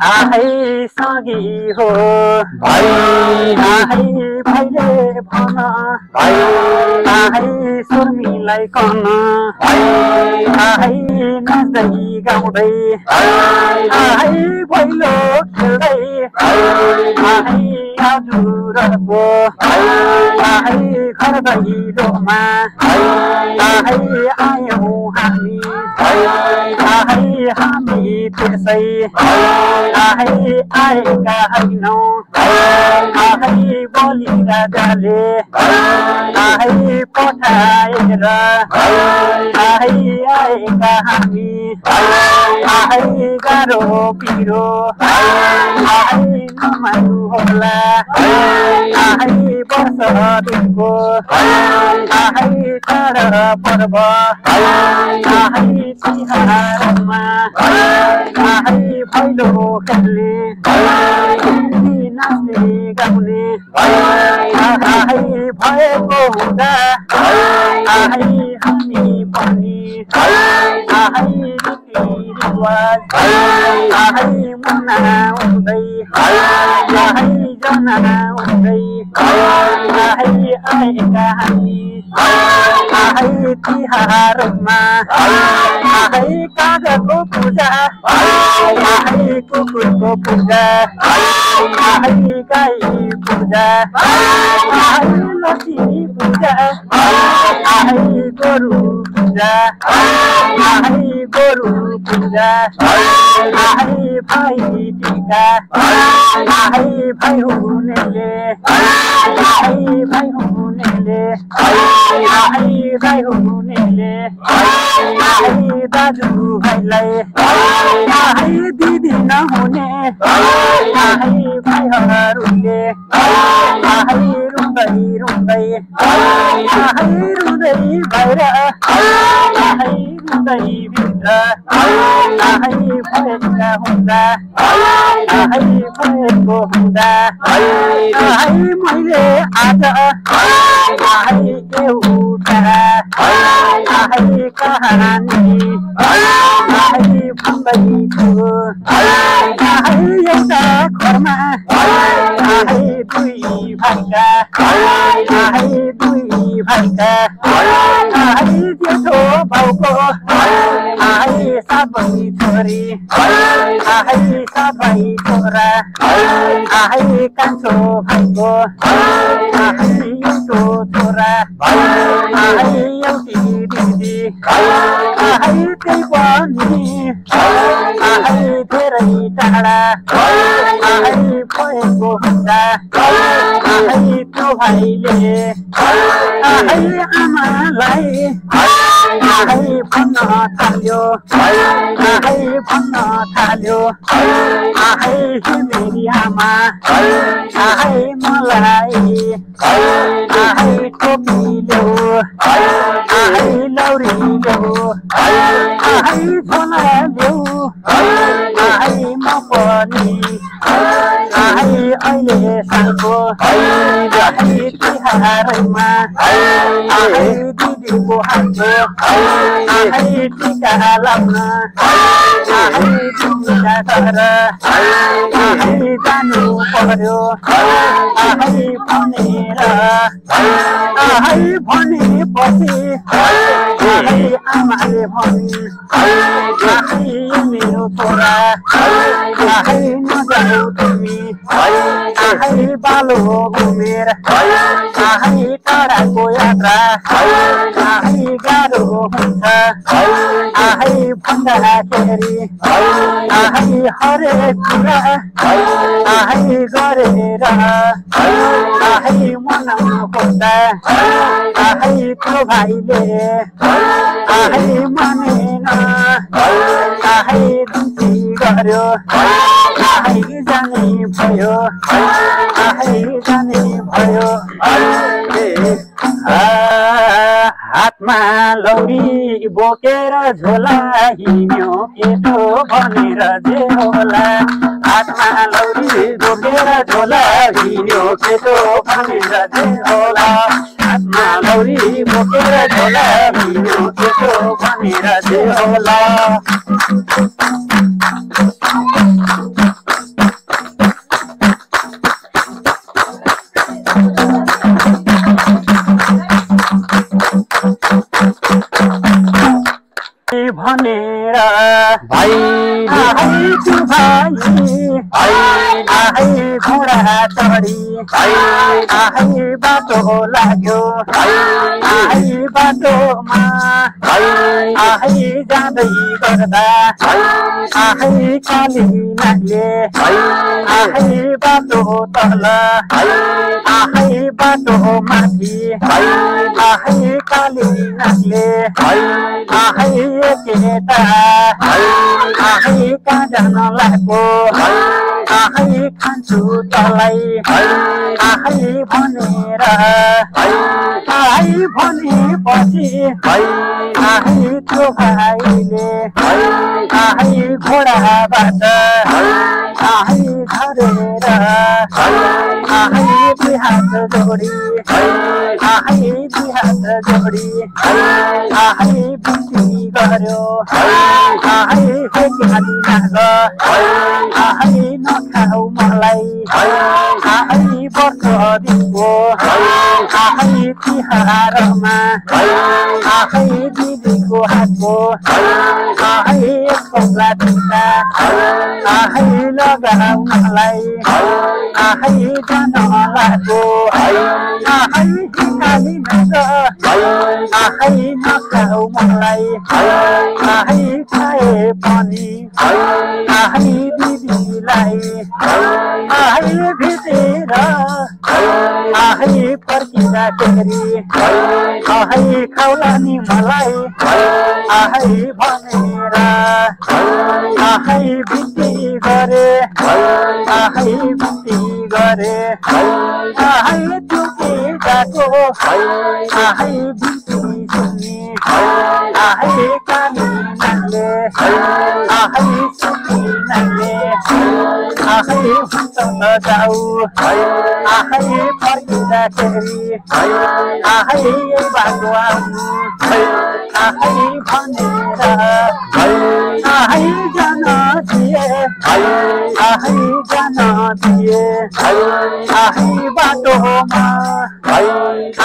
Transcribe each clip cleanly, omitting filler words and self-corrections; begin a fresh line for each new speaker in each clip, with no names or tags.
आहै सँगी हो भाइ आहै भाइले भन भाइ आहै सुर्मीलाई कन भाइ आहै नाच्दै गाउँदै आहै भैलो खेल्दै आहै हजुरको आहै घर दैलोमा आहै आयौँ हामी आहै हामी त्यसै आहै आएका होइनौँ आहै बलि राजाले आहै पठाएर आहै आएका हामी आहै गाह्रो पिरो आहै नमान्नु होला आहै वर्ष दिनको आहै चाड पर्व आहै तिहारमा आहै भैलो खेल्ने नाच्ने गाउने आहै भएको हुँदा आहै हामी पनि आहै रीतिरिवाज आहै मनाउँदै आहै जनाउँदै आहै आएका हामी आहै तिहारमा आहै कागको पूजा आहै कुकुरको पूजा आहै गाई पूजा आहै लक्ष्मी पूजा आहै गोरु पूजा आहै गोरु पूजा आहै भाइ टिका आहै भाइ हुनेले आहै भाइ हुनेले आहै दाइ हुनेले आहै दाजु भाइलाई आहै दिदी नहुने आहै भाइहरूले आहै रुँदै रुँदै आहै रुँदै बाहिर आहै रुँदै भित्र आहै भएका हुँदा आहै भएको हुँदा आहै मैले आज आहै एउटा आहै कहानी आहै भन्दैछु आहै एउटा घरमा आहै दुई भाइका आहै दुई भाइका आहै जेठो बाउको आहै सबै छोरी आहै सबै छोरा आहै कान्छो भाइको आहै एउटा छोरा आहै एउटी दिदी आहै त्यही पनि आहै धेरै टाढा आहै भएको हुँदा आहै त्यो भाइले आहै आमालाई आहै भन्न थाल्यो आहै भन्न थाल्यो आहै मेरी आमा आहै मलाई आहै टोपी ल्याऊ आहै लौरी ल्याऊ आहै झोला ल्याऊ आहै म पनि आहै अहिले सालको आहै तिहारमा आहै दिदीको हातको आहै टिका लाउन आहै टिका गरेर आहै जानु पर्यो आहै भनेर आहै भनेपछि आहै आमाले भनी आहै मेरो छोरा आहै नजाऊ तिमी आहै बालो उमेर आहै टाढाको यात्रा आहै गाह्रो हुन्छ आहै भन्दाखेरि आहै हरेक कुरा आहै गरेर आहै मनाउनु खोज्दा आहै त्यो भाइले आहै मानेन आहै दुखी गर्यो आहै जाने भयो आहै जाने भयो हातमा लौरी बोकेर झोला हिँड्यो केटो भनेर जे होला हातमा लौरी बोकेर झोला हिँड्यो केटो भनेर जे होला हातमा लौरी बोकेर झोला हिँड्यो केटो भनेर जे होला भनेर
भाइ
आहै तु भाइ आहै घोडा चढी आहै बाटो लाग्यो आहै बाटोमा आहै जाँदै गर्दा आहै काली नागले आहै बाटो तल आहै बाटो माथि आहै काली नागले आहै केटा आहै कहाँ जान लाग्यो आहै खान्छु तलाई आहै भनेर आहै भनेपछि आहै त्यो भाइले आहै घोडाबाट आहै धरेर आहै दुई हात जोडी आहै दुई हात जोडी आहै बिन्ती गर्यो आहै हे काली नाग आहै नखाऊ मलाई आहै वर्ष दिनको आहै तिहारमा आहै दिदीको हातको आहै एक कपडा टिका आहै लगाउनलाई आहै जान लाग्यो आहै काली नाग आहै नखाऊ मलाई आहै खाए पनि आहै दिदीलाई आहै भेटेर आहै फर्किँदाखेरि आहै खाउला नि मलाई आहै भनेर आहै बिन्ती गरे आहै बिन्ती गरे आहै त्यो केटाको आहै बिन्ती सुनि आहै काली नागले आहै सुनि नागले आहै हुन्छ त जाऊ आहै फर्किँदाखेरि आहै बाटो आउनु आहै भनेर आहै जान दिए आहै जान दिए आहै बाटोमा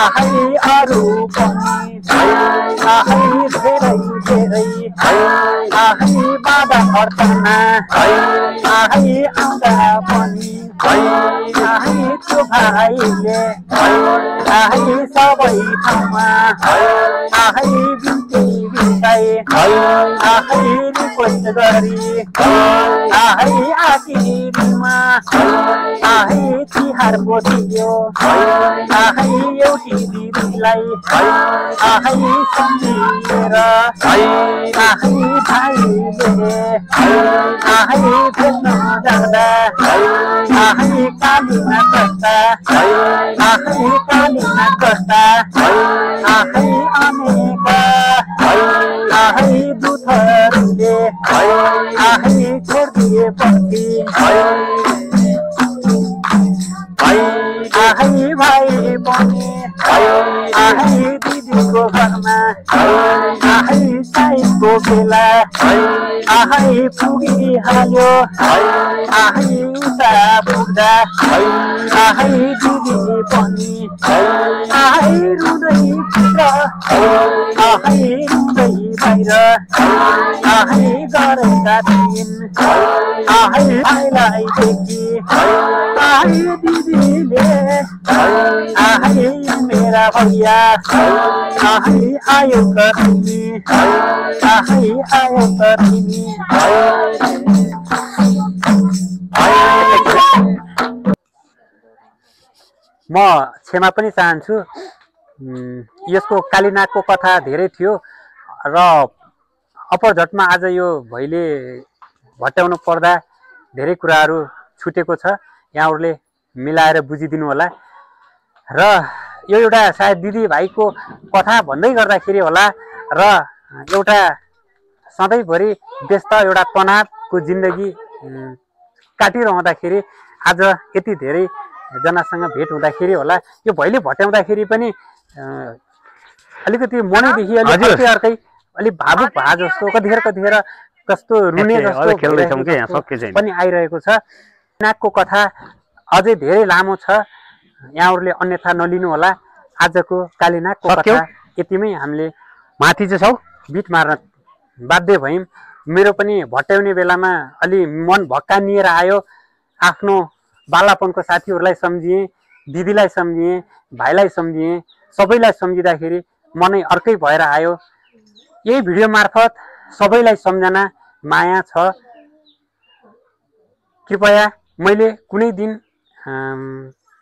आहै अरू पनि आहै धेरै धेरै आहै बाबा अर्चना आहै आउँदा पनि आहै त्यो भाइले आहै सबै ठाउँमा आहै बिन्ती बिताए आहै रिक्वेस्ट गरी आहै आखिरमा आहै तिहार बोलियो आहै एउटी दिदीलाई आहै सम्झिएर आहै भाइले आहै भेट्न जाँदा आहै कालीमा कस्ता आहै कालीमा कस्ता आहै अनेका आहै दुधहरूले आहै छोडिदिएपछि आहै भाइ पनि आहै दिदीको घरमा आहै साइको बेला आहै पुगिहाल्यो आहै उता पुग्दा आहै दिदी पनि आहै रुँदै भित्र आहै रुँदै बाहिर आहै गरेका थिइन् आहै भाइलाई देखि आहै दिदीले आहै मेरा भैया आहै आयो त तिमी आहै आयो त तिमी म क्षमा पनि चाहन्छु। यसको कालीनागको कथा धेरै थियो र अपरझटमा आज यो भैले भट्याउनु पर्दा धेरै कुराहरू छुटेको छ, यहाँहरूले मिलाएर बुझिदिनु होला। र यो एउटा सायद दिदी भाइको कथा भन्दै गर्दाखेरि होला र एउटा सधैँभरि व्यस्त एउटा तनावको जिन्दगी काटिरहँदाखेरि आज यति धेरै जनासँग भेट हुँदाखेरि होला यो भैले भट्याउँदाखेरि पनि अलिकति मनैदेखि अलिक अर्कै अलिक भावुक भए जस्तो कतिखेर कस्तो रुने जस्तो पनि आइरहेको छ। नागको कथा अझै धेरै लामो छ, यहाँहरूले अन्यथा नलिनु होला। आजको कालीनागको कथा यतिमै हामीले
माथि चाहिँ छौ
बिट मार्न बाध्य भयौँ। मेरो पनि भट्याउने बेलामा अलि मन भक्कानिएर आयो। आफ्नो बालापनको साथीहरूलाई सम्झिएँ, दिदीलाई सम्झिएँ, भाइलाई सम्झिएँ, सबैलाई सम्झिँदाखेरि मनै अर्कै भएर आयो। यही भिडियो मार्फत सबैलाई सम्झना माया छ। कृपया मैले कुनै दिन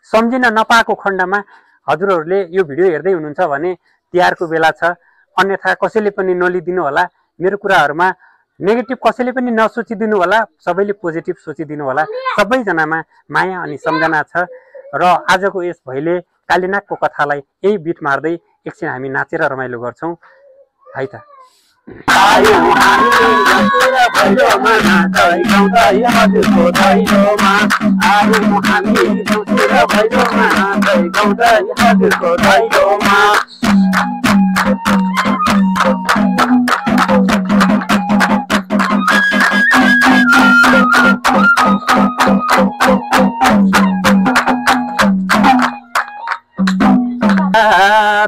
सम्झिन नपाएको खण्डमा हजुरहरूले यो भिडियो हेर्दै हुनुहुन्छ भने तिहारको बेला छ, अन्यथा कसैले पनि नलिदिनु होला। मेरो कुराहरूमा नेगेटिभ कसैले पनि नसोचिदिनु होला, सबैले पोजिटिभ सोचिदिनु होला। सबैजनामा माया अनि सम्झना छ। र आजको यस भैले कालीनागको कथालाई यही बिट मार्दै एकछिन हामी नाचेर रमाइलो गर्छौँ है त। आयो हामी भैलोमा नाच्दै गाउँदै हजुरको दैलोमा, आयो हामी भैलोमा नाच्दै गाउँदै हजुरको दैलोमा।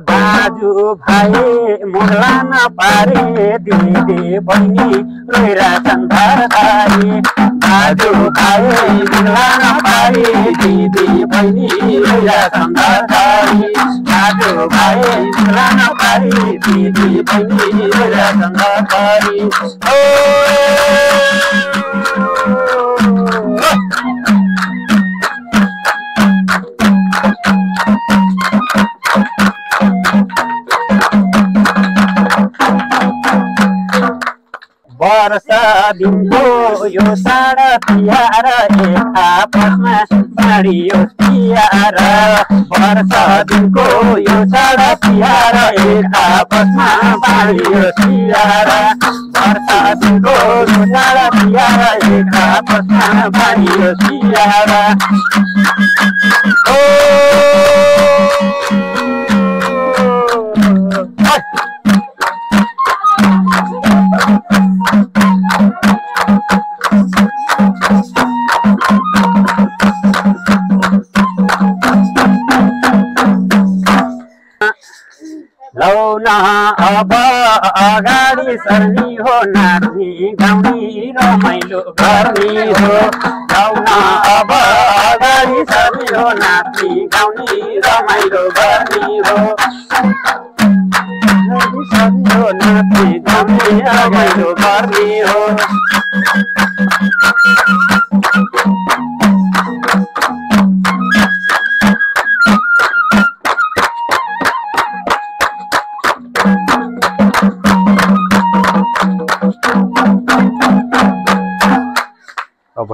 दाजु भाइ मुला नपारे, दिदी बहिनी रोइरहेछन् धरधारी। दाजु भाइ मुला नपारे, दिदी बहिनी रोइरहेछन् धरधारी। दाजु भाइ मुला नपारे, दिदी बहिनी रोइरहेछन् धरधारी। वर्ष दिनको यो साडा तिहार, एक आपसमा बाँडियो तिहार। वर्ष दिनको यो साडा तिहार, एक आपसमा बाँडियो तिहार। वर्ष दिनको यो साडा तिहार, एक आपसमा बाँडियो तिहार। लौ न अब अगाडि सर्नी हो, नाच्ने गाउने रमाइलो गर्ने हो। लौ न अब अगाडि सर्नी हो, नाच्ने गाउने रमाइलो गर्ने हो। नाच्ने गाउने रमाइलो गर्ने हो। अब